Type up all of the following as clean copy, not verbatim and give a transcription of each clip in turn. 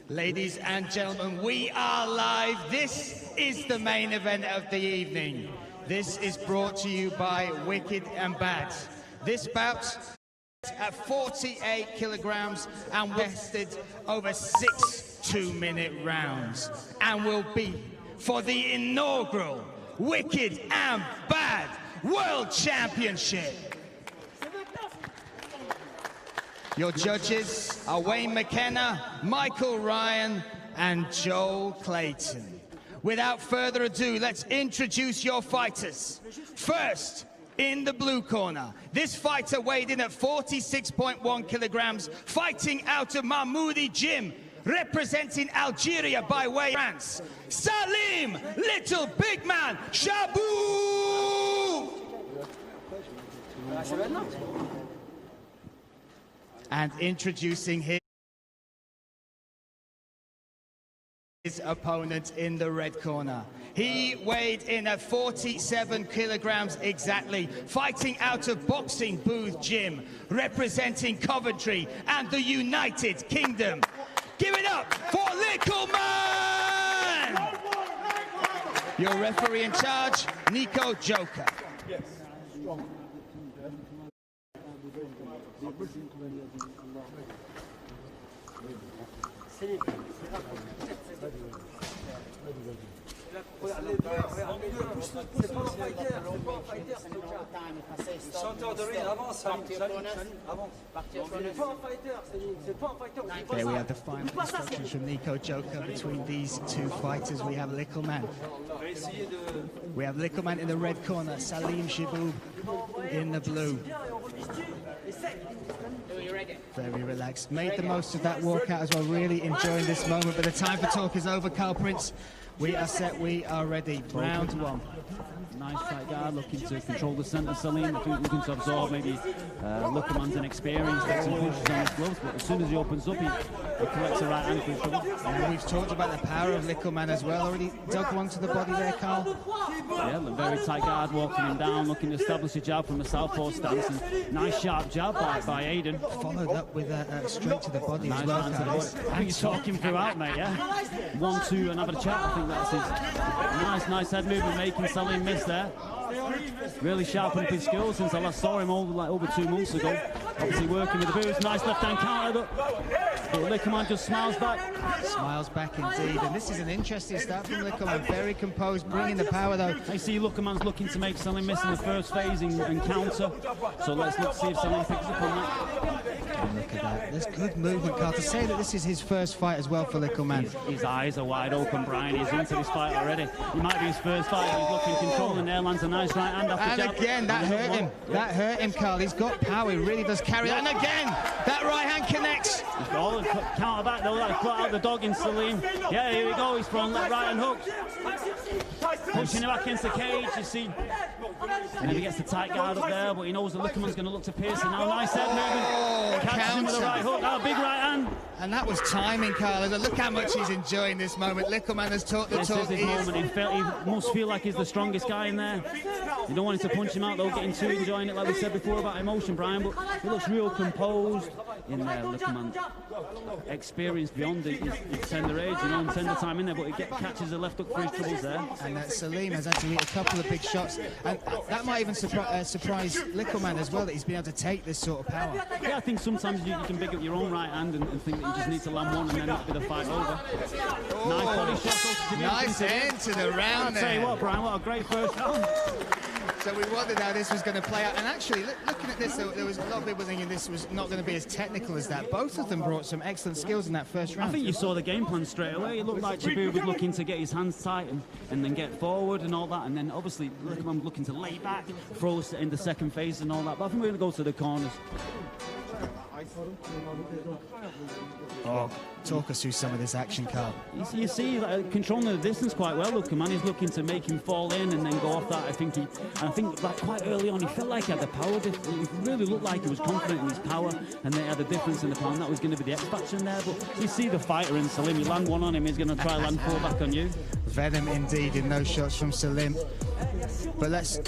Ladies and gentlemen, we are live. This is the main event of the evening. This is brought to you by Wicked and Bad. This bout at 48 kilograms and tested over 6 two-minute rounds and will be for the inaugural Wicked and Bad World Championship. Your judges are Wayne McKenna, Michael Ryan, and Joel Clayton. Without further ado, let's introduce your fighters. First, in the blue corner, this fighter weighed in at 46.1 kilograms, fighting out of Mahmoudi Gym, representing Algeria by way of France, Salim, Little Big Man, Chiboub! And introducing his opponent in the red corner. He weighed in at 47 kilograms exactly, fighting out of Boxing Booth Gym, representing Coventry and the United Kingdom. Give it up for Likkleman! Your referee in charge, Nico Joker. Yes. Okay, we have the final instructions from Nico Joker between these two fighters. We have Likkleman. We have Likkleman in the red corner, Salim Chiboub in the blue. Very relaxed. Made the most of that walkout as well. Really enjoying this moment. But the time for talk is over. Carl Prince, we are set. We are ready. Round one. Nice tight guard, looking to control the centre, Salim, looking to absorb maybe Likkleman's inexperience, take some punches on his gloves, but as soon as he opens up, he collects a right hand for his trouble. And we've talked about the power of Likkleman as well. Already dug one to the body there, Carl. Yeah, very tight guard, walking him down, looking to establish a jab from the southpaw stance, and nice sharp jab by Aidan. Followed up with a straight to the body nice as well, Carl. I think he's talking throughout, mate, yeah? 1-2 and have a chat, I think that's his. Nice head movement, making Salim miss there. Really sharpened up his skills since I last saw him over 2 months ago. Obviously working with the boots, nice left hand counter, but Likkleman just smiles back. Smiles back indeed, and this is an interesting start from Likkleman. Very composed, bringing the power though. I see Likkleman's looking to make Salim miss in the first phase and counter. So let's look see if Salim picks up on that. And look at that. There's good movement, Carl. To say that this is his first fight as well for Likkleman. His eyes are wide open, Brian. He's into this fight already. It might be his first fight. He's looking control and there lands a nice right hand after jab. And again, that hurt him. That hurt him, Carl. He's got power. He really does carry that. And again, that right hand connects. Oh, counter back though. That brought out the dog in Salim. Yeah, here we go. He's throwing that right hand hook. Pushing him back against the cage, you see. And then he gets the tight guard up there, but he knows that Likkleman's going to look to pierce him now. Nice head movement. Catches him with the right hook. That big right hand. And that was timing, Carl. Look how much he's enjoying this moment. Likkleman has talked the talk. This is his moment. He must feel like he's the strongest guy in there. You don't want him to punch him out though, getting too enjoying it like we said before about emotion, Brian, but he looks real composed in there. Likkleman experience beyond his tender age, you know, and tender time in there, but he catches the left hook for his troubles there. And Salim has actually hit a couple of big shots, and that might even surprise Likkleman as well, that he's been able to take this sort of power. Yeah, I think sometimes you can pick up your own right hand and think that you just need to land one and then that'll be the fight over. Oh, nice body shot. Nice end to the round there. I'll tell you what, Brian, what a great first round. So we wondered how this was going to play out, and actually, looking at this, there was a lot of people thinking this was not going to be as technical as that. Both of them brought some excellent skills in that first round. I think you saw the game plan straight away. It looked like Chiboub was looking to get his hands tight and then get forward and all that, and then obviously Likkleman looking to lay back, throws in the second phase and all that. But I think we're going to go to the corners. Oh, talk us through some of this action, Carl. You see controlling the distance quite well. Likkleman is looking to make him fall in and then go off that. I think like quite early on he felt like he had the power. It really looked like he was confident in his power, and then he had the difference in the power. And that was going to be the X factor in there. But you see the fighter in Salim. You land one on him, he's going to try land four back on you. Venom indeed in those shots from Salim. But let's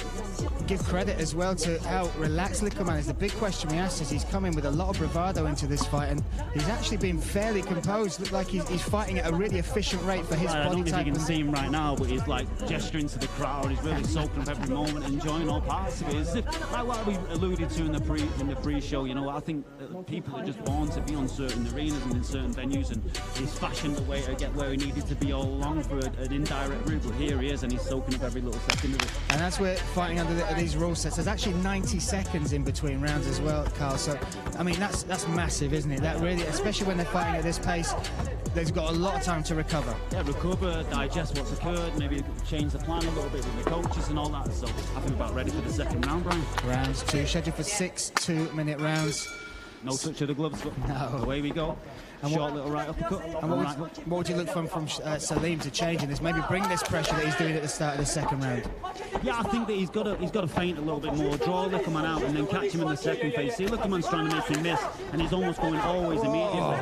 give credit as well to how relaxed Likkleman is. The big question we asked is he's coming with a lot of bravado into this fight, and he's actually been fairly composed. Look like he's fighting at a really efficient rate for his body type. I don't think you can see him right now, but he's like gesturing to the crowd. He's really soaking up every moment, enjoying all parts of it. It's like what we alluded to in the pre-show. You know, I think people are just born to be on certain arenas and in certain venues, and he's fashioned the way to get where he needed to be all along for an indirect route. But here he is, and he's soaking up every little second of it. And that's where fighting under these rule sets. There's actually 90 seconds in between rounds as well, Carl. So, I mean, that's massive, isn't it? That really, especially when they're fighting at this pace, they've got a lot of time to recover. Yeah, recover, digest what's occurred, maybe change the plan a little bit with the coaches and all that. So I think we're about ready for the second round, Brian. Rounds 2, scheduled for 6 2-minute rounds. No touch of the gloves, but no. Away we go. And short little right uppercut. And what would you look from Salim to change in this? Maybe bring this pressure that he's doing at the start of the second round. Yeah, I think that he's got to feint a little bit more, draw Likkleman out, and then catch him in the second phase. See, Likkleman's trying to make him miss, and he's almost going always immediately.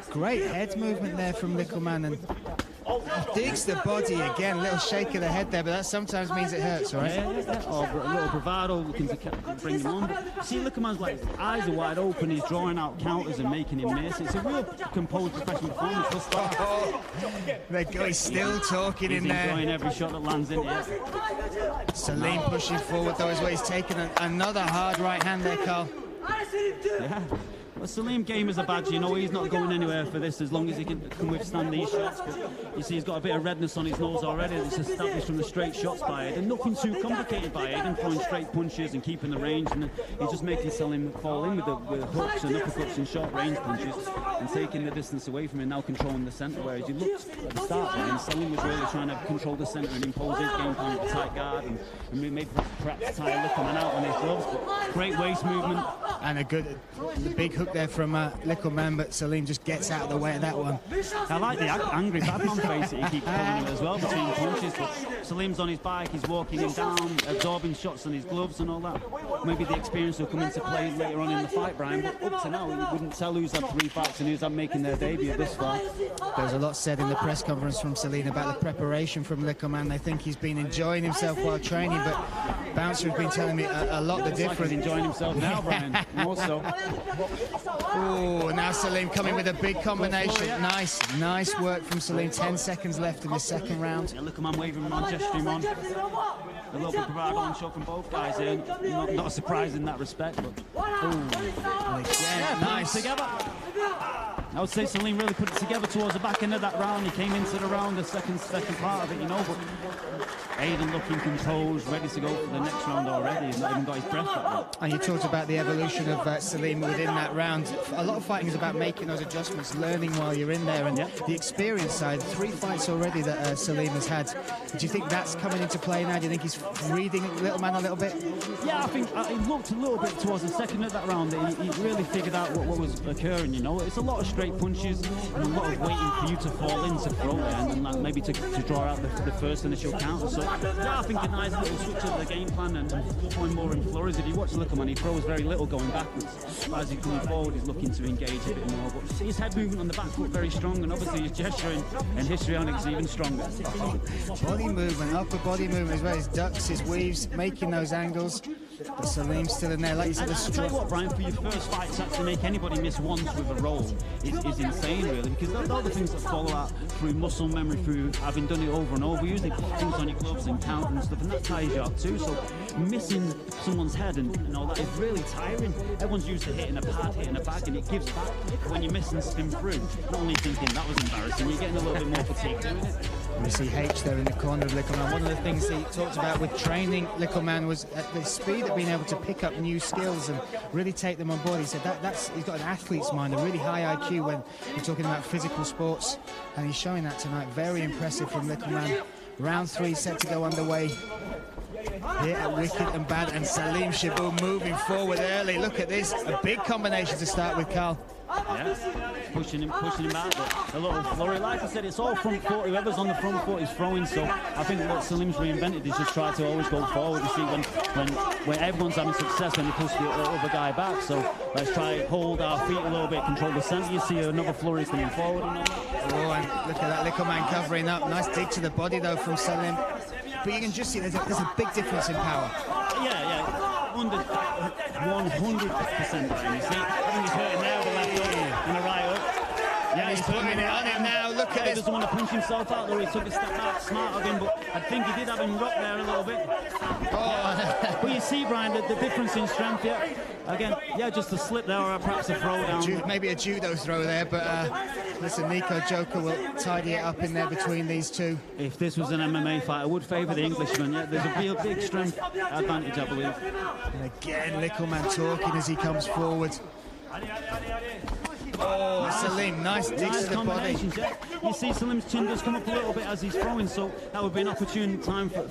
Great head movement there from Likkleman, and digs the body again. Little shake of the head there, but that sometimes means it hurts, right? Yeah. Or a little bravado looking to bring him on. But see, Likkleman's like, his eyes are wide open. He's drawing out counters and making him miss. It's a real composed professional performance thus far. He's still talking in there. He's enjoying every shot that lands in here. Salim pushing forward though as well. He's taking another hard right hand there, Carl. Yeah. Well, Salim game is a badge, you know, he's not going anywhere for this as long as he can withstand these shots. But you see, he's got a bit of redness on his nose already. It's established from the straight shots by Aiden. Nothing too complicated by Aiden, throwing straight punches and keeping the range. And he's just making Salim fall in with hooks and uppercuts and short range punches and taking the distance away from him, now controlling the centre. Whereas you looked at the start there, and Salim was really trying to control the centre and impose his game plan with a tight guard and maybe perhaps tie Likkleman out on his gloves. But great waist movement. And a big hook there from Likkleman, but Salim just gets out of the way of that one. I like the angry Batman face that he keeps pulling him as well between punches, but Salim's on his bike, he's walking him down, absorbing shots on his gloves and all that. Maybe the experience will come into play later on in the fight, Brian, but up to now, you wouldn't tell who's had 3 fights and who's had making their debut this far. There was a lot said in the press conference from Salim about the preparation from Likkleman. They think he's been enjoying himself while training, but Bouncer has been telling me a lot the difference. Like he's enjoying himself now, Brian, more so. Oh, now Salim coming with a big combination. Nice work from Salim. 10 seconds left in the second round. Yeah, Likkleman waving him on, gesturing him on. A little bit of bravado on show from both guys here. Not a surprise in that respect, but again, nice. Together. I would say Salim really put it together towards the back end of that round. He came into the round, the second part of it, you know, but Aiden looking composed, ready to go for the next round already. He's not even got his breath back. And you talked about the evolution of Salim within that round. A lot of fighting is about making those adjustments, learning while you're in there, and the experience side. 3 fights already that Salim has had. Do you think that's coming into play now? Do you think he's reading Likkleman a little bit? Yeah, I think he looked a little bit towards the second of that round. He really figured out what was occurring, you know. It's a lot of straight punches and a lot of waiting for you to fall in to throw it, and then maybe to draw out the first initial counter. So yeah, I think a nice little switch of the game plan and throwing more in flurries. If you watch Likkleman, he throws very little going backwards. But as he's coming forward, he's looking to engage a bit more. But his head movement on the back foot very strong, and obviously his gesturing and histrionics even stronger. Body movement, upper body movement as well. His ducks, his weaves, making those angles. But Salim's still in there, like you said. I'll tell you what, Brian, for your first fight to actually make anybody miss once with a roll is insane, really, because all the things that follow out through muscle memory, through having done it over and over, usually things on your gloves and count and stuff, and that tires you out too. So missing someone's head and all that is really tiring. Everyone's used to hitting a pad, hitting a bag, and it gives back. When you miss and spin through, not only thinking that was embarrassing, you're getting a little bit more fatigue doing it. We see H there in the corner of Likkleman. One of the things he talked about with training Likkleman was the speed of being able to pick up new skills and really take them on board. He said he's got an athlete's mind, a really high IQ when you're talking about physical sports, and he's showing that tonight. Very impressive from Likkleman. Round 3 set to go underway. here at Wicked and Bad, and Salim Chiboub moving forward early. Look at this, a big combination to start with, Carl. Yeah, pushing him out, but a little flurry. Like I said, it's all front foot. Whoever's on the front foot is throwing. So I think what Salim's reinvented is just try to always go forward. You see, when everyone's having success, when they push the other guy back. So let's try hold our feet a little bit, control the centre. You see another flurry coming forward. Oh, and look at that Likkleman covering up. Nice dig to the body though from Salim. But you can just see there's a big difference in power. Yeah. 100%. You see, I think he's hurting there with the left hook and the right hook. Yeah, he's putting it on him now. Look at He this. doesn't want to punch himself out, though. He took a step back, smart of him, but I think he did have him rock there a little bit. Oh. But you see, Brian, the difference in strength, yeah. Again, yeah, just a slip there or perhaps a throw down. Maybe a judo throw there, but listen, Nico Joker will tidy it up in there between these two. If this was an MMA fight, I would favour the Englishman. Yeah, there's a real big strength advantage, I believe. And again, Likkleman talking as he comes forward. Oh, Salim, nice digs to the body. Yeah. You see Salim's chin does come up a little bit as he's throwing, so that would be an opportune time for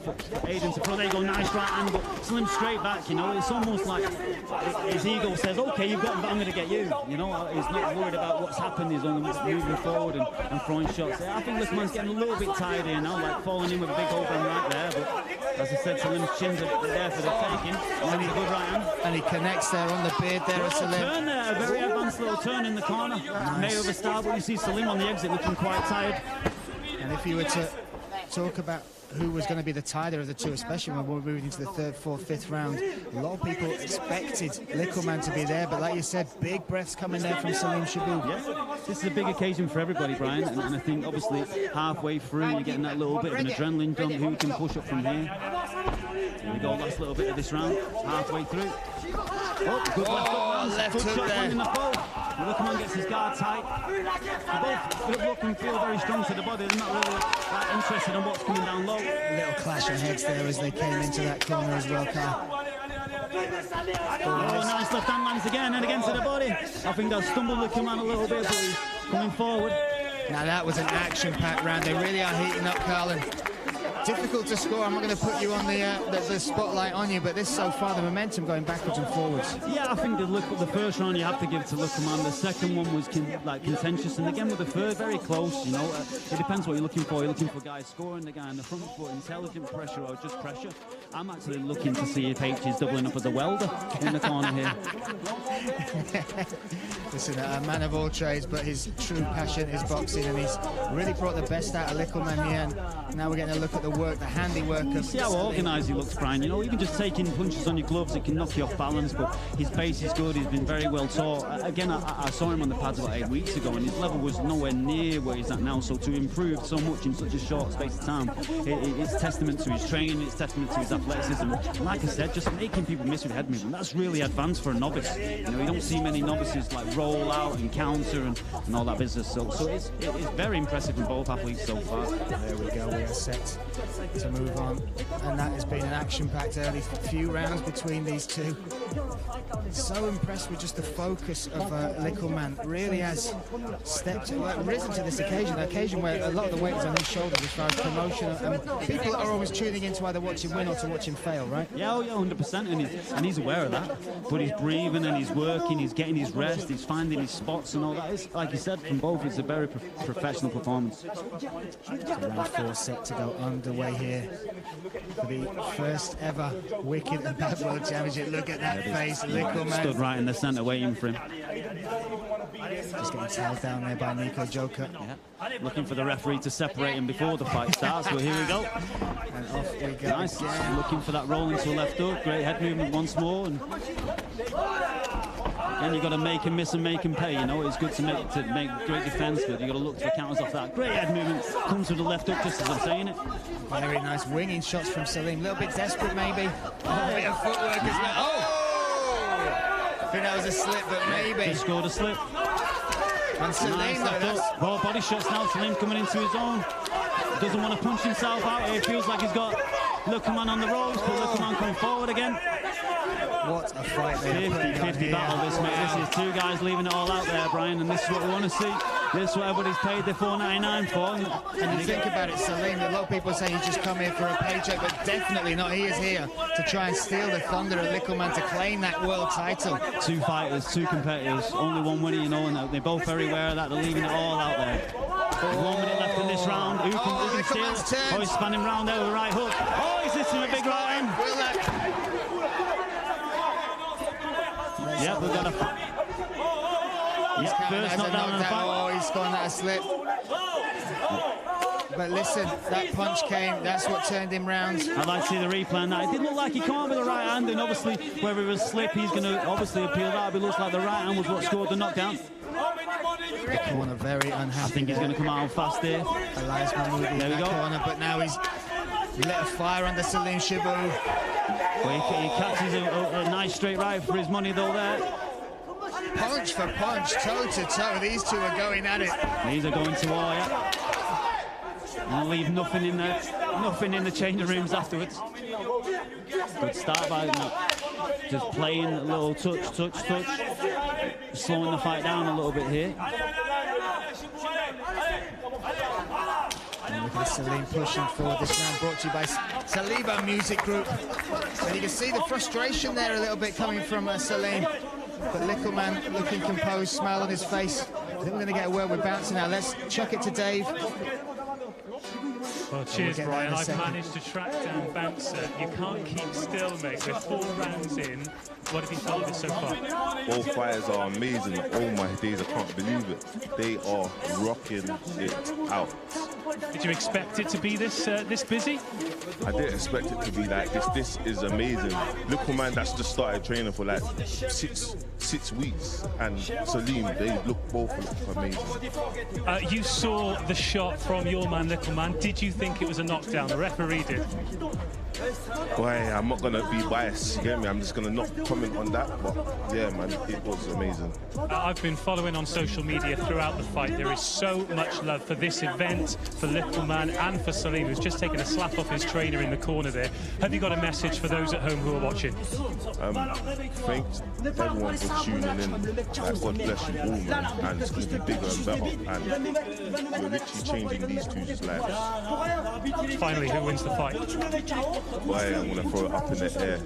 Aiden to throw. There you go, nice right hand, but Salim straight back, you know. It's almost like his ego says, okay, you've got him, but I'm going to get you. You know, he's not worried about what's happened. He's only moving forward and throwing shots. Yeah, I think Likkleman's getting a little bit tired here now, like falling in with a big overhand right there, but as I said, Salim's chin's there for the taking. And he's a good right hand. And he connects there on the beard there of Salim. Turn there, a very advanced little turn in the corner. Made of a star, but you see Salim on the exit looking quite tired. And if you were to talk about who was going to be the tighter of the two, especially when we're moving into the third, fourth, fifth round, a lot of people expected Likkleman to be there, but like you said, big breaths coming there from Salim Chiboub. Yeah, this is a big occasion for everybody, Brian, and I think obviously halfway through you're getting that little bit of an adrenaline dump. Who can push up from here? Here we go, last little bit of this round, halfway through. Oh, good left hook hook there. In the bow. Likkleman gets his guard tight. They both look and feel very strong to the body. They're not really that interested in what's coming down low. A little clash of heads there as they came into that corner as well, Carl. Oh, nice left hand lands again and again to the body. I think they'll stumble Likkleman a little bit, but he's coming forward. Now that was an action-packed round. They really are heating up, Carl. And difficult to score. I'm not going to put you on the spotlight on you, but this so far, the momentum going backwards and forwards. Yeah, I think the first round you have to give to Likkleman. The second one was contentious, and again with the third, very close. You know, it depends what you're looking for. You're looking for guys scoring, the guy in the front foot, intelligent pressure or just pressure. I'm actually looking to see if H is doubling up as a welder in the corner here. Listen, a man of all trades, but his true passion is boxing, and he's really brought the best out of Likkleman here. And now we're getting a look at the work, the handiwork of... See how organised he looks, Brian. You know, even just taking punches on your gloves, it can knock you off balance, but his base is good. He's been very well taught. Again, I saw him on the pads about 8 weeks ago, and his level was nowhere near where he's at now. So to improve so much in such a short space of time, it's testament to his training, it's testament to his athleticism. Like I said, just making people miss with head movement, that's really advanced for a novice. You know, you don't see many novices like roll out and counter and all that business. So it's very impressive from both athletes so far. There we go, we are set to move on, and that has been an action-packed early few rounds between these two. So impressed with just the focus of Likkleman. Really has risen to this occasion, an occasion where a lot of the weight is on his shoulders as far as promotion, and people are always tuning in to either watch him win or to watch him fail, right? Yeah, 100%, and he's aware of that. But he's breathing and he's working, he's getting his rest, he's finding his spots and all that. It's, like you said, from both, it's a very professional performance. So round 4 set to go underway here for the first ever Wicked and Bad World Championship. Look at that face, Likkleman. Stood right in the centre waiting for him. Just getting tailed down there by Nico Joker. Yeah. Looking for the referee to separate him before the fight starts. Well, here we go. And off we go. Nice. Looking for that roll into a left hook. Great head movement once more. And again, you've got to make him miss and make him pay. You know, it's good to make great defence, but you've got to look for counters off that. Great head movement. Comes with the left hook, just as I'm saying it. Very nice winging shots from Salim. A little bit desperate, maybe. A bit of footwork as well. Oh! I think that was a slip, but maybe. He scored a slip. And Salim, nice raw body shots now. Salim coming into his own. Doesn't want to punch himself out. It feels like he's got Likkleman on the ropes, but Likkleman coming forward again. What a fight there. 50-50 battle this, mate. This is two guys leaving it all out there, Brian, and this is what we want to see. This is what everybody's paid their $4.99 for. And you think about it, Salim, a lot of people are saying he's just come here for a paycheck, but definitely not. He is here to try and steal the thunder of Likkleman to claim that world title. Two fighters, two competitors, only one winner, you know, and they're both very aware of that. They're leaving it all out there. 1 minute left in this round. Who can steal it? Oh, he's spanning round there with a right hook. Oh, he's hitting a big right hand. Yeah, we've got a... He's first knockdown on the fight. Oh, he's gone that slip. But listen, that punch came. That's what turned him round. I'd like to see the replay on that. It didn't look like he came out with the right hand, and obviously, whether it was a slip, he's going to obviously appeal that. But it looks like the right hand was what scored the knockdown. The corner very unhappy. I think he's going to come out fast here. Elias Mahmoud in that corner, but now he's lit a fire under Salim Chiboub. Well, he catches a nice straight right for his money, though, there. Punch for punch, toe to toe. These two are going at it. These are going to war, yeah. And leave nothing in there, nothing in the changing rooms afterwards. Good start by just playing a little touch, slowing the fight down a little bit here. And look at Salim pushing forward. This round brought to you by Saliba Music Group. And you can see the frustration there a little bit coming from Salim. But Likkleman looking composed, smile on his face. I think we're going to get a word with Bouncer now. Let's chuck it to Dave. Well, cheers, Brian. I've managed to track down Bouncer. You can't keep still, mate. We're 4 rounds in. What have you thought of it so far? Both fighters are amazing. Oh my days, I can't believe it. They are rocking it out. Did you expect it to be this busy? I didn't expect it to be like this. This is amazing. Likkleman, that's just started training for like six weeks, and Salim, they both look amazing. You saw the shot from your man Likkleman. Did you think it was a knockdown? The referee did. Boy, I'm not gonna be biased, you get me? I'm just gonna not comment on that, but yeah, man, it was amazing. I've been following on social media throughout the fight. There is so much love for this event, for Likkleman and for Salim, who's just taken a slap off his trainer in the corner there. Have you got a message for those at home who are watching? Thanks everyone for tuning in. God bless you all, man, and it's gonna be bigger and better, and we're literally changing these two's lives. Finally, who wins the fight? Boy, I'm going to throw it up in the air.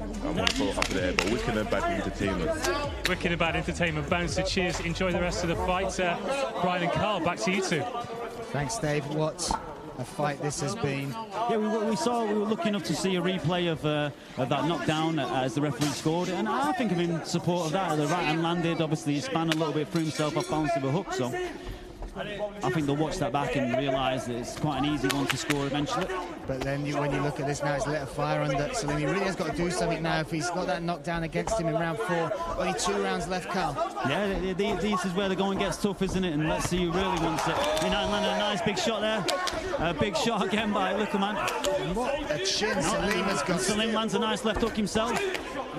But Wicked and Bad Entertainment. Wicked and Bad Entertainment. Bouncer, cheers. Enjoy the rest of the fight. Brian and Carl, back to you two. Thanks, Dave. What a fight this has been. Yeah, we were lucky enough to see a replay of that knockdown as the referee scored it, and I think I'm in support of that. The right hand landed, obviously he span a little bit through himself off balance of a hook, so I think they'll watch that back and realise that it's quite an easy one to score eventually. But then when you look at this now, it's lit a fire under Salim. He really has got to do something now if he's got that knockdown against him in round 4. Only 2 rounds left, Carl. Yeah, this is where the going gets tough, isn't it? And let's see who really wants it. Landed a nice big shot there. A big shot again by Likkleman. What a chin Salim has got. Salim lands a nice left hook himself.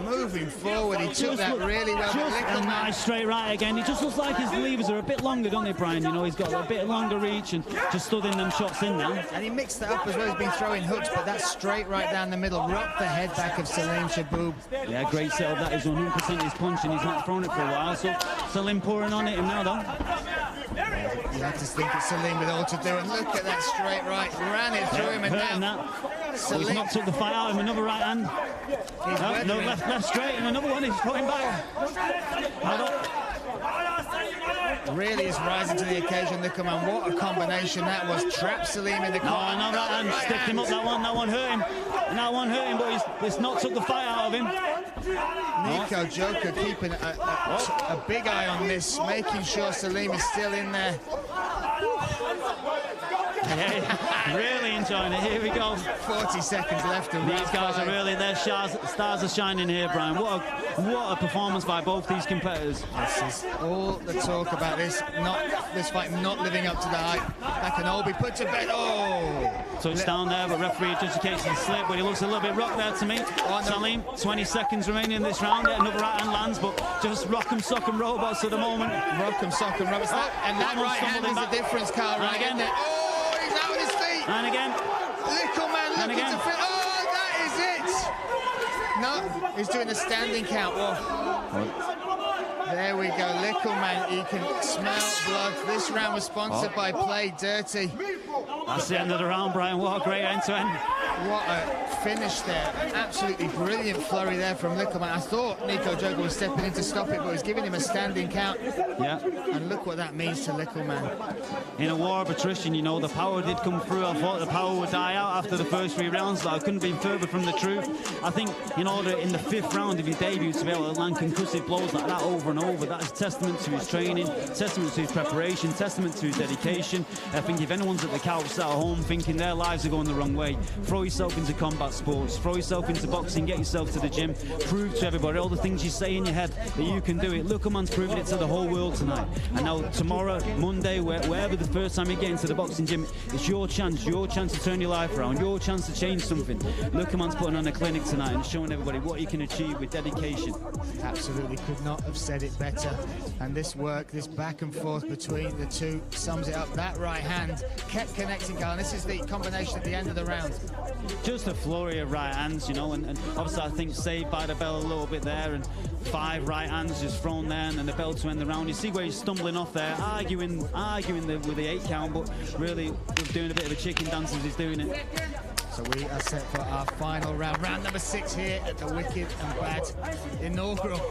Moving forward, he took that really well. Just a nice straight right again. It just looks like his levers are a bit longer, don't they, Brian? You know, he's got a bit longer reach and just stood in them shots in now. And he mixed that up as well. He's been throwing hooks, but that straight right down the middle rocked the head back of Salim Chiboub. Yeah, great setup. That is 100% his punch, and he's not thrown it for a while. So Salim pouring on at him now, though. You have to think it's Salim with all to do, and look at that straight right. Ran it through him, and now he's not took the fight out of him. Another right hand. No, left straight, and another one. He's throwing back. Really is rising to the occasion, Likkleman. What a combination that was. Trap Salim in the corner. No, right hand. Stiffed him up. That one hurt him. That one hurt him, but it's not took the fight out of him. Nico Joker keeping a big eye on this, making sure Salim is still in there. Yeah, really enjoying it. Here we go. 40 seconds left. These guys are really, their stars are shining here, Brian. What a performance by both these competitors. This is all the talk about this fight not living up to the hype. That can all be put to bed. Oh! Touchdown there, but referee adjudicates the slip, but he looks a little bit rocked there to me. Salim, 20 seconds remaining in this round. Yeah, another right hand lands, but just rock'em, sock'em robots at the moment. Rock'em, sock'em robots. And that right hand is the difference, Carl. Right again. Oh, he's out on his feet. And again. Likkleman looking to fit. Oh, that is it. No, he's doing a standing count. Whoa. There we go, Likkleman, he can smell blood. This round was sponsored by Play Dirty. That's the end of the round, Brian. What a great end-to-end. What a finish there. Absolutely brilliant flurry there from Likkleman. I thought Nico Jogo was stepping in to stop it, but he's giving him a standing count. Yeah. And look what that means to Likkleman. In a war of attrition, you know, the power did come through. I thought the power would die out after the first 3 rounds, but I couldn't be further from the truth. I think, you know, in the 5th round of your debut, to be able to land concussive blows like that over and over, that is testament to his training, testament to his preparation, testament to his dedication. I think if anyone's at the couch sat at home thinking their lives are going the wrong way, throw yourself into combat sports, throw yourself into boxing, get yourself to the gym, prove to everybody all the things you say in your head that you can do it. Likkleman's proving it to the whole world tonight. And now tomorrow, Monday, wherever the first time you get into the boxing gym, it's your chance to turn your life around, your chance to change something. Likkleman's putting on a clinic tonight and showing everybody what he can achieve with dedication. Absolutely could not have said it better. And this work, this back and forth between the two sums it up. That right hand kept connecting, Carl. And this is the combination at the end of the round. Just a flurry of right hands, you know, and obviously I think saved by the bell a little bit there, and 5 right hands just thrown there, and then the bell to end the round. You see where he's stumbling off there, arguing with the 8 count, but really doing a bit of a chicken dance as he's doing it. So we are set for our final round, round number 6 here at the Wicked and Bad inaugural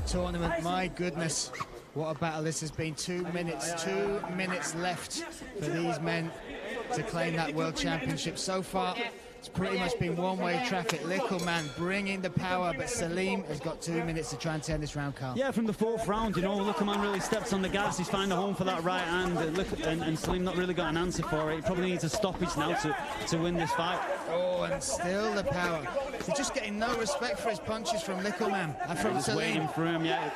tournament. My goodness, what a battle this has been. 2 minutes left for these men to claim that world championship. So far, it's pretty much been one-way traffic. Likkleman bringing the power, but Salim has got 2 minutes to try and turn this round, Carl. Yeah, from the 4th round, you know, Likkleman really steps on the gas. He's finding a home for that right hand, and Salim not really got an answer for it. He probably needs a stoppage now to win this fight. Oh, and still the power. He's just getting no respect for his punches from Likkleman. From Just Salim. waiting for him, yeah.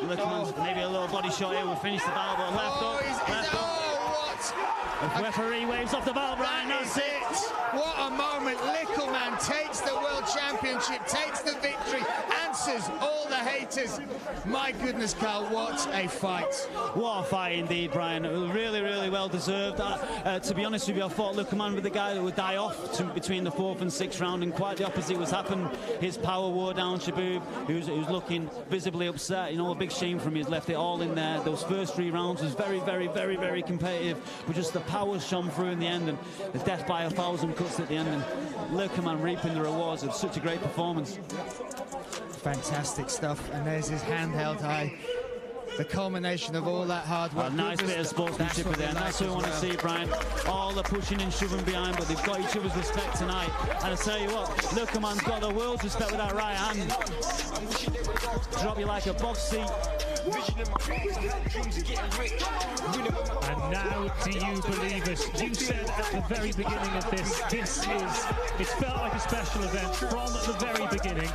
Likkleman's maybe a little body shot here. We'll finish the battle, but left up, left up. What? The referee waves off the bell, Brian. That's it. What a moment. Likkleman takes the world championship, takes the victory, answers all the haters. My goodness, Carl, what a fight. What a fight indeed, Brian. Really, really well deserved. To be honest with you, I thought Likkleman was the guy that would die off between the 4th and 6th round, and quite the opposite was happening. His power wore down Chiboub, who's looking visibly upset. You know, a big shame from him. He's left it all in there. Those first 3 rounds was very, very, very, very competitive, but just the power shone through in the end, and the death by 1,000 cuts at the end, and Likkleman reaping the rewards of such a great performance. Fantastic stuff, and there's his handheld eye. The culmination of all that hard work. A nice bit of sportsmanship at the end. That's what we want to see, Brian. All the pushing and shoving behind, but they've got each other's respect tonight. And I tell you what, Likkleman's got the world's respect with that right hand. Drop you like a box seat. And now, do you believe us? You said at the very beginning of this, it's felt like a special event from the very beginning,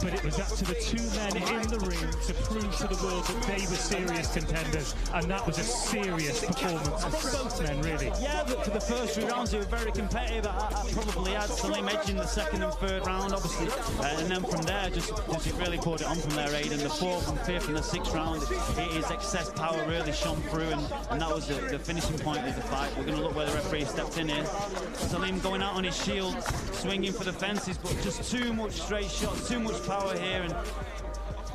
but it was up to the 2 men in the ring to prove to the world that they were serious contenders, and that was a serious performance for both men, really. Yeah, but for the first 3 rounds, they were very competitive. I probably had Salim edging the 2nd and 3rd round, obviously, and then from there, just he really poured it on from there, Aiden. The 4th and 5th and the 6th round, his excess power really shone through, and that was the finishing point of the fight. We're going to look where the referee stepped in here. Salim going out on his shield, swinging for the fences, but just too much straight shots, too much power here,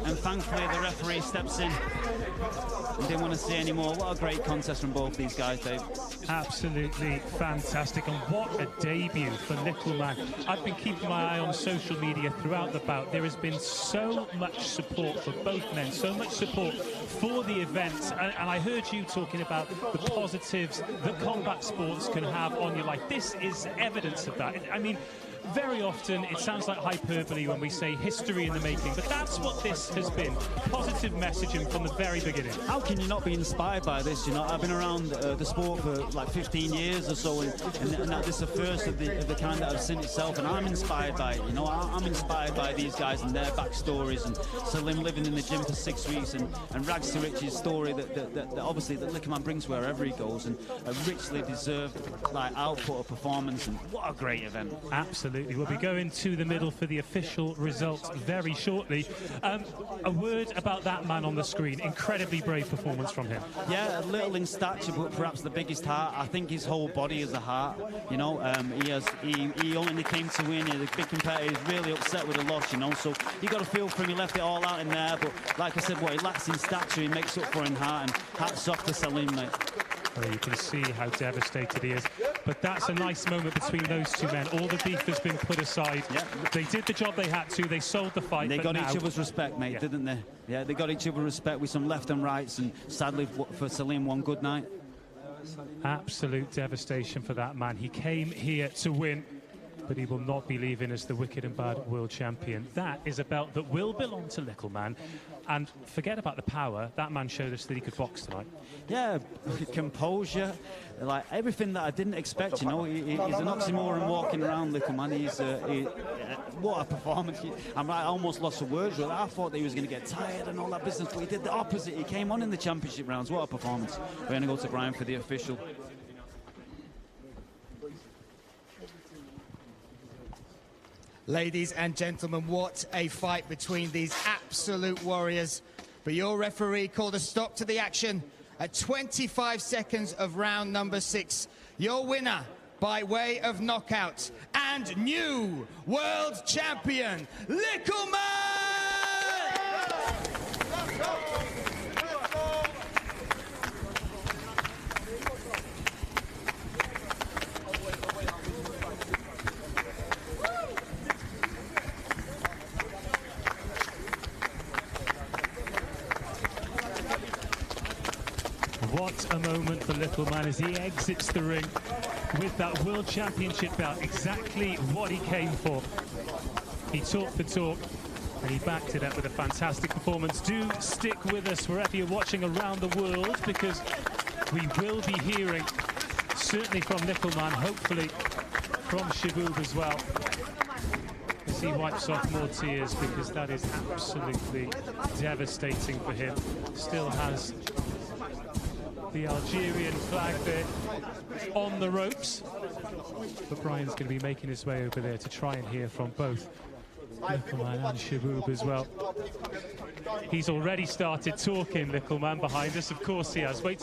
and thankfully the referee steps in and didn't want to see any more. What a great contest from both these guys, Dave. Absolutely fantastic, and what a debut for Likkleman. I've been keeping my eye on social media throughout the bout. There has been so much support for both men, so much support for the event, and I heard you talking about the positives that combat sports can have on your life. This is evidence of that. I mean, very often it sounds like hyperbole when we say history in the making, but that's what this has been. Positive messaging from the very beginning. How can you not be inspired by this? You know, I've been around the sport for like 15 years or so, and this is the first of the kind that I've seen itself, and I'm inspired by it. You know, I'm inspired by these guys and their backstories, and Salim living in the gym for 6 weeks, and Rags to Rich's story that obviously that Likkleman brings wherever he goes, and a richly deserved like output of performance, and what a great event. Absolutely. Absolutely. We'll be going to the middle for the official results very shortly. A word about that man on the screen. Incredibly brave performance from him. Yeah, a little in stature, but perhaps the biggest heart. I think his whole body is a heart. You know, he only came to win. He's a big competitor. He's really upset with the loss, you know. So you got to feel for him. He left it all out in there. But like I said, what he lacks in stature, he makes up for in heart. And hats off to Salim, mate. Well, you can see how devastated he is. But that's a nice moment between those two men. All the beef has been put aside. Yeah. They did the job they had to. They sold the fight. They got now... each other's respect, mate, didn't they? Yeah, they got each other's respect with some left and rights. And sadly for Salim, one good night. Absolute devastation for that man. He came here to win, but he will not be leaving as the wicked and bad world champion. That is a belt that will belong to Likkleman. And forget about the power. That man showed us that he could box tonight. Yeah, composure, like everything that I didn't expect, you know. He's an oxymoron walking around, Likkleman. What a performance. I almost lost for words. Really. I thought that he was going to get tired and all that business, but he did the opposite. He came on in the championship rounds. What a performance. We're going to go to Brian for the official. Ladies and gentlemen, what a fight between these absolute warriors. But your referee called a stop to the action at 25 seconds of round number 6. Your winner by way of knockout and new world champion, Likkleman! What a moment for Likkleman as he exits the ring with that World Championship belt, exactly what he came for. He talked the talk and he backed it up with a fantastic performance. Do stick with us wherever you're watching around the world, because we will be hearing, certainly from Likkleman, hopefully from Chiboub as well, as he wipes off more tears, because that is absolutely devastating for him. Still has the Algerian flag there on the ropes. But Brian's going to be making his way over there to try and hear from both Likkleman and Chiboub as well. He's already started talking, Likkleman, behind us. Of course he has. Wait.